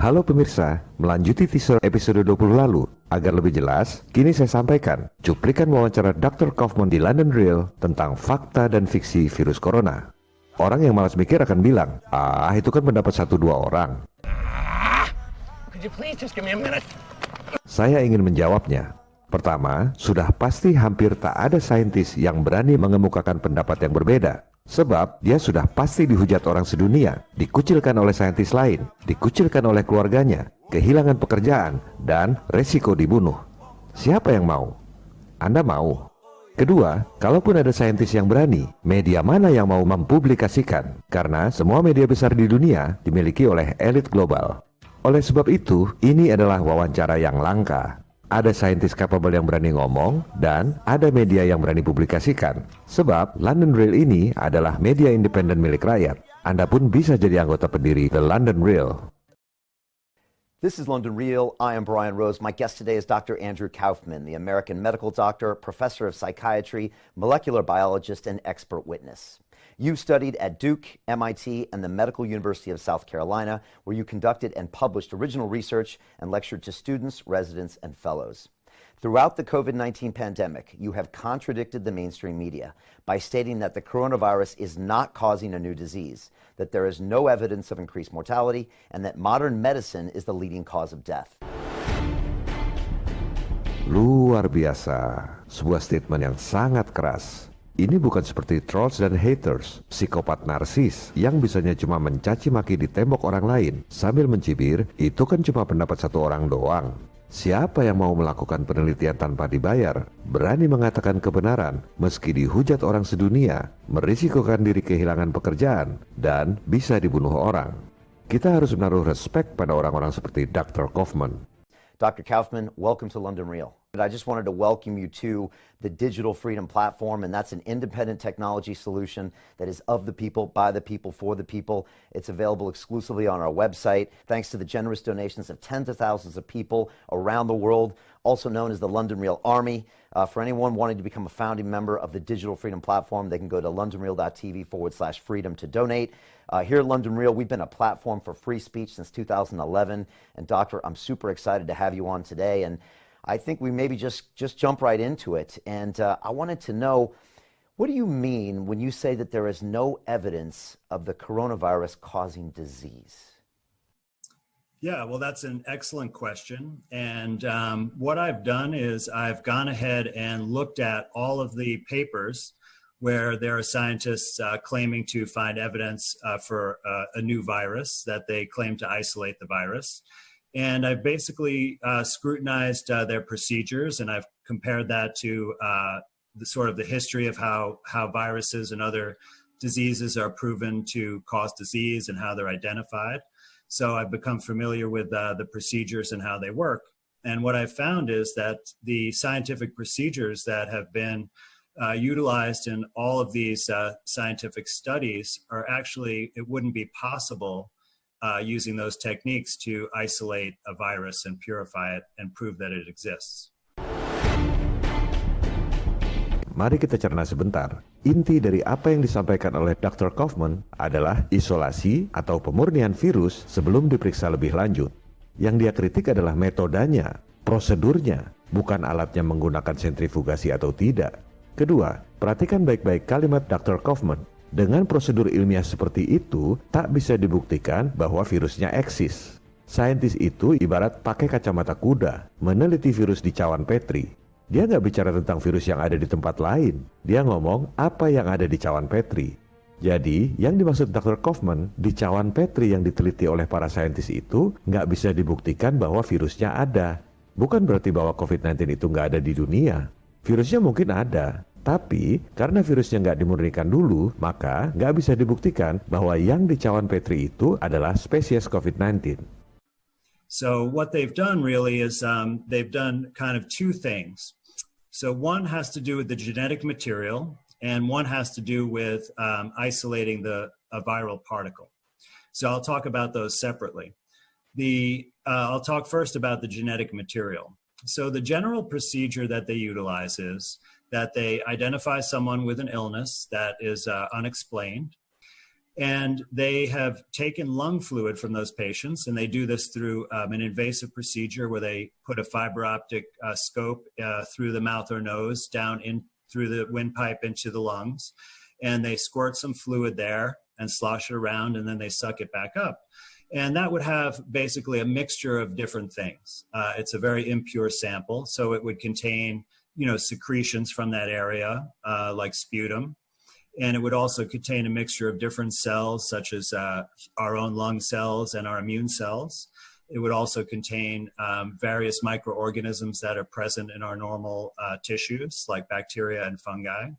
Halo pemirsa, melanjuti teaser episode 20 lalu. Agar lebih jelas, kini saya sampaikan cuplikan wawancara Dr. Kaufman di London Real tentang fakta dan fiksi virus corona. Orang yang malas mikir akan bilang, itu kan pendapat 1-2 orang. Could you please just give me a minute? Saya ingin menjawabnya. Pertama, sudah pasti hampir tak ada saintis yang berani mengemukakan pendapat yang berbeda. Sebab dia sudah pasti dihujat orang sedunia, dikucilkan oleh saintis lain, dikucilkan oleh keluarganya, kehilangan pekerjaan, dan resiko dibunuh. Siapa yang mau? Anda mau? Kedua, kalaupun ada saintis yang berani, media mana yang mau mempublikasikan? Karena semua media besar di dunia dimiliki oleh elit global. Oleh sebab itu, ini adalah wawancara yang langka. Ada saintis capable yang berani ngomong, dan ada media yang berani publikasikan. Sebab London Real ini adalah media independen milik rakyat. Anda pun bisa jadi anggota pendiri The London Real. This is London Real. I am Brian Rose. My guest today is Dr. Andrew Kaufman, the American medical doctor, professor of psychiatry, molecular biologist, and expert witness. You studied at Duke, MIT, and the Medical University of South Carolina, where you conducted and published original research and lectured to students, residents, and fellows. Throughout the COVID-19 pandemic, you have contradicted the mainstream media by stating that the coronavirus is not causing a new disease, that there is no evidence of increased mortality, and that modern medicine is the leading cause of death. Luar biasa, sebuah statement yang sangat keras. Ini bukan seperti trolls dan haters, psikopat narsis yang bisanya cuma mencaci maki di tembok orang lain sambil mencibir, itu kan cuma pendapat satu orang doang. Siapa yang mau melakukan penelitian tanpa dibayar, berani mengatakan kebenaran meski dihujat orang sedunia, merisikokan diri kehilangan pekerjaan, dan bisa dibunuh orang. Kita harus menaruh respect pada orang-orang seperti Dr. Kaufman. Dr. Kaufman, welcome to London Real. I just wanted to welcome you to the Digital Freedom Platform, and that's an independent technology solution that is of the people, by the people, for the people. It's available exclusively on our website, thanks to the generous donations of tens of thousands of people around the world, also known as the London Real Army. For anyone wanting to become a founding member of the Digital Freedom Platform, they can go to londonreal.tv/freedom to donate. Here at London Real, we've been a platform for free speech since 2011. And Doctor, I'm super excited to have you on today. And I think we maybe just jump right into it. And I wanted to know, what do you mean when you say that there is no evidence of the coronavirus causing disease? Yeah, well, that's an excellent question. And what I've done is I've gone ahead and looked at all of the papers where there are scientists claiming to find evidence for a new virus, that they claim to isolate the virus. And I've basically scrutinized their procedures, and I've compared that to the history of how viruses and other diseases are proven to cause disease and how they're identified. So I've become familiar with the procedures and how they work. And what I've found is that the scientific procedures that have been utilized in all of these scientific studies are actually, it wouldn't be possible using those techniques to isolate a virus and purify it and prove that it exists. Mari kita cerna sebentar. Inti dari apa yang disampaikan oleh Dr. Kaufman adalah isolasi atau pemurnian virus sebelum diperiksa lebih lanjut. Yang dia kritik adalah metodenya, prosedurnya, bukan alatnya menggunakan sentrifugasi atau tidak. Kedua, perhatikan baik-baik kalimat Dr. Kaufman. Dengan prosedur ilmiah seperti itu, tak bisa dibuktikan bahwa virusnya eksis. Saintis itu ibarat pakai kacamata kuda, meneliti virus di cawan Petri. Dia nggak bicara tentang virus yang ada di tempat lain. Dia ngomong apa yang ada di cawan Petri. Jadi, yang dimaksud Dr. Kaufman, di cawan Petri yang diteliti oleh para saintis itu nggak bisa dibuktikan bahwa virusnya ada. Bukan berarti bahwa COVID-19 itu nggak ada di dunia. Virusnya mungkin ada. Tapi, karena virusnya nggak dimurnikan dulu, maka nggak bisa dibuktikan bahwa yang di cawan Petri itu adalah spesies COVID-19. So what they've done really is they've done kind of two things. So one has to do with the genetic material, and one has to do with isolating a viral particle. So I'll talk about those separately. I'll talk first about the genetic material. So the general procedure that they utilize is that they identify someone with an illness that is unexplained. And they have taken lung fluid from those patients, and they do this through an invasive procedure where they put a fiber optic scope through the mouth or nose down in through the windpipe into the lungs, and they squirt some fluid there and slosh it around, and then they suck it back up. And that would have basically a mixture of different things. It's a very impure sample, so it would contain, secretions from that area, like sputum. And it would also contain a mixture of different cells, such as our own lung cells and our immune cells. It would also contain various microorganisms that are present in our normal tissues, like bacteria and fungi.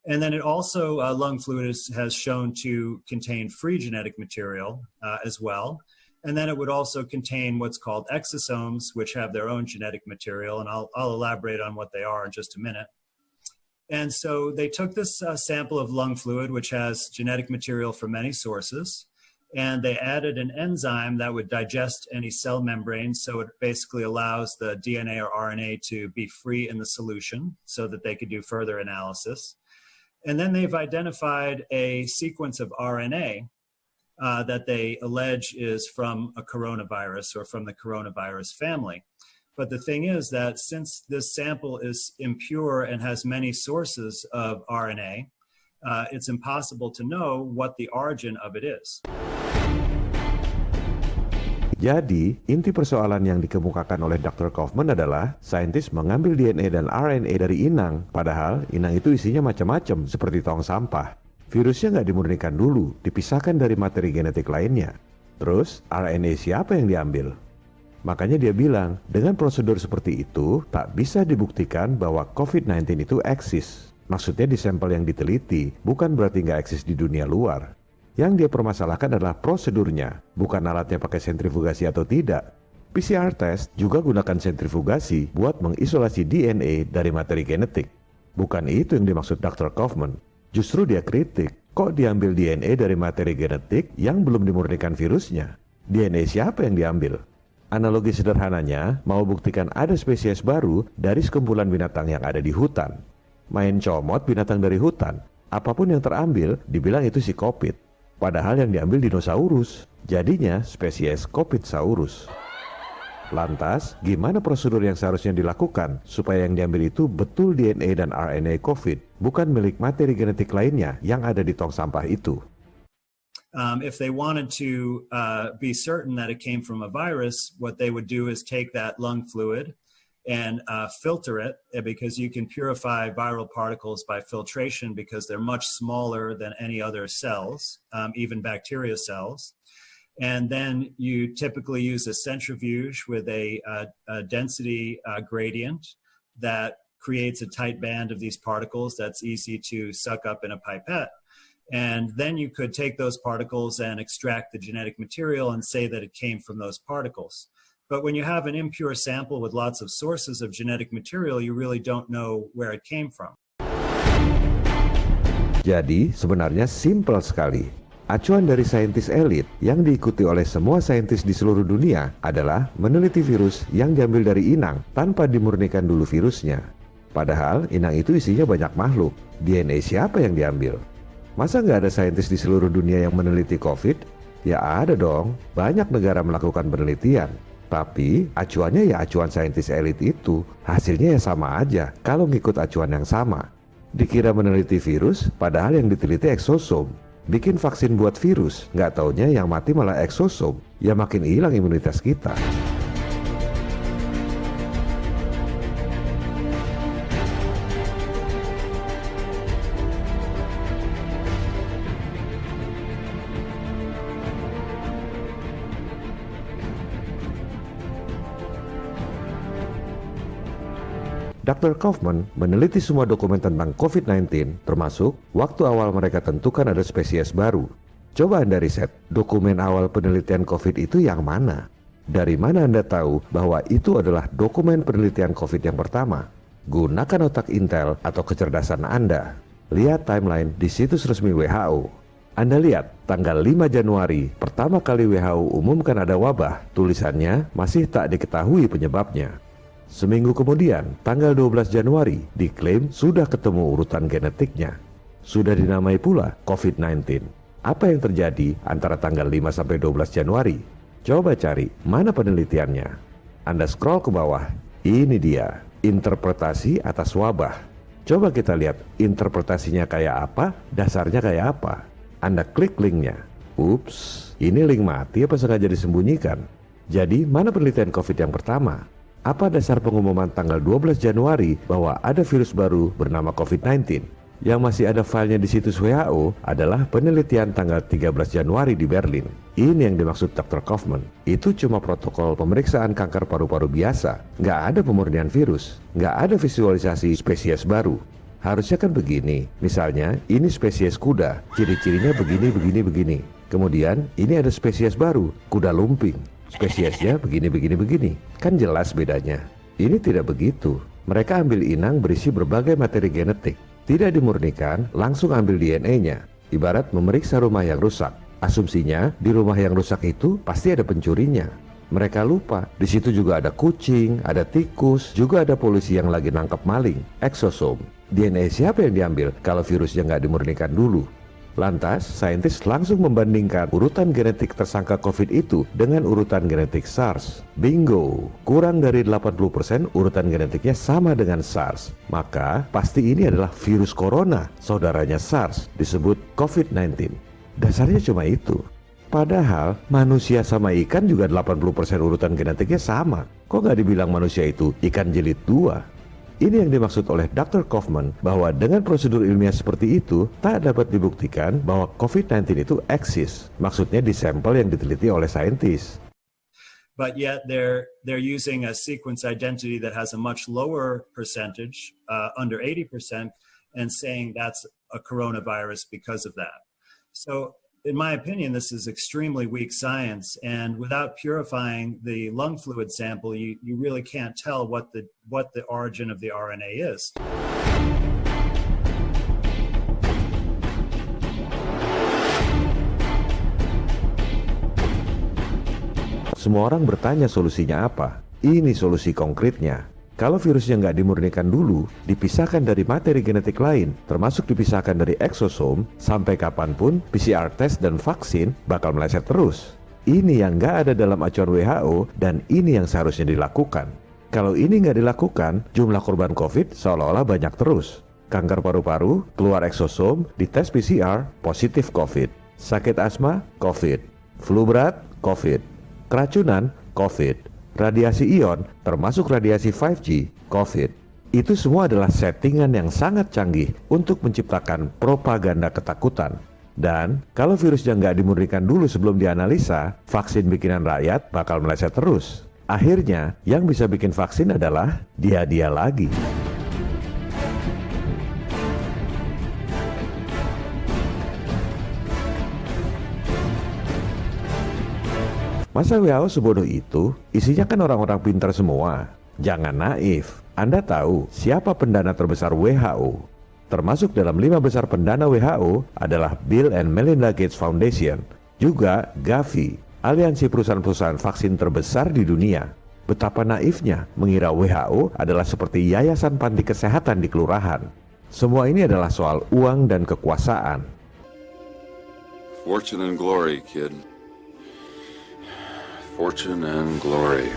And then it also, lung fluid has shown to contain free genetic material as well. And then it would also contain what's called exosomes, which have their own genetic material. And I'll elaborate on what they are in just a minute. And so they took this sample of lung fluid, which has genetic material from many sources, and they added an enzyme that would digest any cell membrane. So it basically allows the DNA or RNA to be free in the solution so that they could do further analysis. And then they've identified a sequence of RNA that they allege is from a coronavirus or from the coronavirus family. But the thing is that since this sample is impure and has many sources of RNA, it's impossible to know what the origin of it is. Jadi, inti persoalan yang dikemukakan oleh Dr. Kaufman adalah saintis mengambil DNA dan RNA dari inang, padahal inang itu isinya macam-macam seperti tong sampah. Virusnya nggak dimurnikan dulu, dipisahkan dari materi genetik lainnya. Terus, RNA siapa yang diambil? Makanya dia bilang, dengan prosedur seperti itu, tak bisa dibuktikan bahwa COVID-19 itu eksis. Maksudnya di sampel yang diteliti, bukan berarti nggak eksis di dunia luar. Yang dia permasalahkan adalah prosedurnya, bukan alatnya pakai sentrifugasi atau tidak. PCR test juga gunakan sentrifugasi buat mengisolasi DNA dari materi genetik. Bukan itu yang dimaksud Dr. Kaufman. Justru dia kritik, kok diambil DNA dari materi genetik yang belum dimurnikan virusnya? DNA siapa yang diambil? Analogi sederhananya, mau buktikan ada spesies baru dari sekumpulan binatang yang ada di hutan. Main comot binatang dari hutan, apapun yang terambil dibilang itu si kopit. Padahal yang diambil dinosaurus, jadinya spesies Kopitsaurus. Lantas, gimana prosedur yang seharusnya dilakukan supaya yang diambil itu betul DNA dan RNA COVID, bukan milik materi genetik lainnya yang ada di tong sampah itu? If they wanted to be certain that it came from a virus, what they would do is take that lung fluid and filter it, because you can purify viral particles by filtration because they're much smaller than any other cells, even bacteria cells. And then you typically use a centrifuge with a density gradient that creates a tight band of these particles that's easy to suck up in a pipette. And then you could take those particles and extract the genetic material and say that it came from those particles. But when you have an impure sample with lots of sources of genetic material, you really don't know where it came from. Jadi, sebenarnya simpel sekali. Acuan dari saintis elit yang diikuti oleh semua saintis di seluruh dunia adalah meneliti virus yang diambil dari inang tanpa dimurnikan dulu virusnya. Padahal inang itu isinya banyak makhluk. DNA siapa yang diambil? Masa nggak ada saintis di seluruh dunia yang meneliti COVID? Ya ada dong, banyak negara melakukan penelitian. Tapi acuannya ya acuan saintis elit itu, hasilnya ya sama aja kalau ngikut acuan yang sama. Dikira meneliti virus, padahal yang diteliti eksosom. Bikin vaksin buat virus, nggak taunya yang mati malah eksosom, ya makin hilang imunitas kita. Dr. Kaufman meneliti semua dokumen tentang COVID-19, termasuk waktu awal mereka tentukan ada spesies baru. Coba Anda riset, dokumen awal penelitian COVID itu yang mana? Dari mana Anda tahu bahwa itu adalah dokumen penelitian COVID yang pertama? Gunakan otak Intel atau kecerdasan Anda. Lihat timeline di situs resmi WHO. Anda lihat, tanggal 5 Januari, pertama kali WHO umumkan ada wabah, tulisannya masih tak diketahui penyebabnya. Seminggu kemudian, tanggal 12 Januari, diklaim sudah ketemu urutan genetiknya. Sudah dinamai pula COVID-19. Apa yang terjadi antara tanggal 5 sampai 12 Januari? Coba cari, mana penelitiannya? Anda scroll ke bawah, ini dia, interpretasi atas wabah. Coba kita lihat interpretasinya kayak apa, dasarnya kayak apa. Anda klik linknya. Ups, ini link mati apa sengaja disembunyikan? Jadi, mana penelitian COVID yang pertama? Apa dasar pengumuman tanggal 12 Januari bahwa ada virus baru bernama COVID-19? Yang masih ada filenya di situs WHO adalah penelitian tanggal 13 Januari di Berlin. Ini yang dimaksud Dr. Kaufman. Itu cuma protokol pemeriksaan kanker paru-paru biasa. Nggak ada pemurnian virus. Nggak ada visualisasi spesies baru. Harusnya kan begini. Misalnya, ini spesies kuda. Ciri-cirinya begini, begini, begini. Kemudian, ini ada spesies baru, kuda lumping. Spesiesnya begini, begini, begini. Kan jelas bedanya. Ini tidak begitu. Mereka ambil inang berisi berbagai materi genetik. Tidak dimurnikan, langsung ambil DNA-nya. Ibarat memeriksa rumah yang rusak. Asumsinya, di rumah yang rusak itu pasti ada pencurinya. Mereka lupa, di situ juga ada kucing, ada tikus, juga ada polisi yang lagi nangkep maling, eksosom. DNA siapa yang diambil kalau virusnya nggak dimurnikan dulu? Lantas, saintis langsung membandingkan urutan genetik tersangka COVID itu dengan urutan genetik SARS. Bingo! Kurang dari 80% urutan genetiknya sama dengan SARS. Maka, pasti ini adalah virus corona, saudaranya SARS, disebut COVID-19. Dasarnya cuma itu. Padahal, manusia sama ikan juga 80% urutan genetiknya sama. Kok nggak dibilang manusia itu ikan jilid 2? Ini yang dimaksud oleh Dr. Kaufman bahwa dengan prosedur ilmiah seperti itu tak dapat dibuktikan bahwa COVID-19 itu eksis. Maksudnya di sampel yang diteliti oleh saintis. But yet they're using a sequence identity that has a much lower percentage, under 80%, and saying that's a coronavirus because of that. So in my opinion, this is extremely weak science, and without purifying the lung fluid sample, you really can't tell what the origin of the RNA is. Semua orang bertanya solusinya apa? Ini solusi konkretnya. Kalau virusnya nggak dimurnikan dulu, dipisahkan dari materi genetik lain, termasuk dipisahkan dari eksosom, sampai kapanpun PCR test dan vaksin bakal meleset terus. Ini yang nggak ada dalam acuan WHO dan ini yang seharusnya dilakukan. Kalau ini nggak dilakukan, jumlah korban COVID seolah-olah banyak terus. Kanker paru-paru, keluar eksosom, dites PCR, positif COVID. Sakit asma, COVID. Flu berat, COVID. Keracunan, COVID. Radiasi ion, termasuk radiasi 5G, COVID. Itu semua adalah settingan yang sangat canggih untuk menciptakan propaganda ketakutan. Dan kalau virusnya nggak dimurnikan dulu sebelum dianalisa, vaksin bikinan rakyat bakal meleset terus. Akhirnya, yang bisa bikin vaksin adalah dia-dia lagi. Masa WHO sebodoh itu? Isinya kan orang-orang pintar semua. Jangan naif. Anda tahu siapa pendana terbesar WHO? Termasuk dalam 5 besar pendana WHO adalah Bill and Melinda Gates Foundation, juga Gavi, aliansi perusahaan-perusahaan vaksin terbesar di dunia. Betapa naifnya mengira WHO adalah seperti yayasan panti kesehatan di kelurahan. Semua ini adalah soal uang dan kekuasaan. Fortune and glory, kid. Fortune and glory.